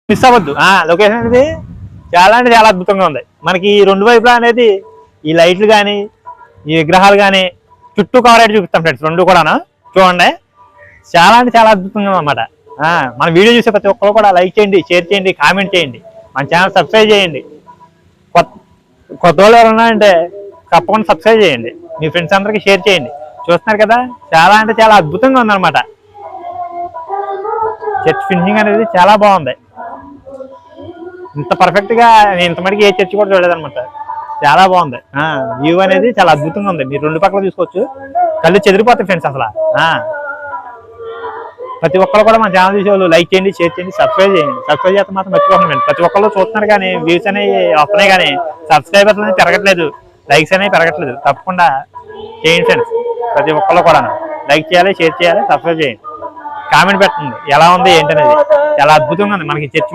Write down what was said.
Miss అవ్వద్దు. Location అనేది చాలా అంటే చాలా అద్భుతంగా ఉంది. మనకి రెండు వైపులా అనేది ఈ లైట్లు కానీ ఈ విగ్రహాలు కానీ చుట్టూ కవరేజ్ చూపిస్తాం ఫ్రెండ్స్. రెండు కూడాను చూడండి, చాలా అంటే చాలా అద్భుతంగా అన్నమాట. మన వీడియో చూసే ప్రతి ఒక్కరు కూడా లైక్ చేయండి, షేర్ చేయండి, కామెంట్ చేయండి, మన ఛానల్ సబ్స్క్రైబ్ చేయండి. కొత్త వాళ్ళు ఎవరన్నా అంటే తప్పకుండా సబ్స్క్రైబ్ చేయండి, మీ ఫ్రెండ్స్ అందరికీ షేర్ చేయండి. చూస్తున్నారు కదా, చాలా అంటే చాలా అద్భుతంగా ఉందన్నమాట. చర్చ్ ఫినిషింగ్ అనేది చాలా బాగుంది. ఇంత పర్ఫెక్ట్ గా నేను ఇంతమటికి ఏ చర్చ్ కూడా చూడలేదన్నమాట. చాలా బాగుంది. వ్యూ అనేది చాలా అద్భుతంగా ఉంది. మీరు రెండు పక్కల చూసుకోవచ్చు, కళ్ళు చెదిరిపోతాయి ఫ్రెండ్స్ అసలు. ప్రతి ఒక్కరు కూడా మన ఛానల్ చూసే వాళ్ళు లైక్ చేయండి, షేర్ చేయండి, సబ్స్క్రైబ్ చేయండి. సబ్స్క్రైబ్ చేస్తే మాత్రం మర్చిపోకండి. ప్రతి ఒక్కరు చూస్తున్నారు కానీ వ్యూస్ అనేవి వస్తున్నాయి కానీ సబ్స్క్రైబర్స్ అనేది పెరగట్లేదు, లైక్స్ అనేవి పెరగట్లేదు. తప్పకుండా చేయండి ఫ్రెండ్స్. ప్రతి ఒక్కరు కూడా లైక్ చేయాలి, షేర్ చేయాలి, సబ్స్క్రైబ్ చేయండి, కామెంట్ పెట్టండి ఎలా ఉంది ఏంటనేది. చాలా అద్భుతంగా ఉంది మనకి చర్చ్.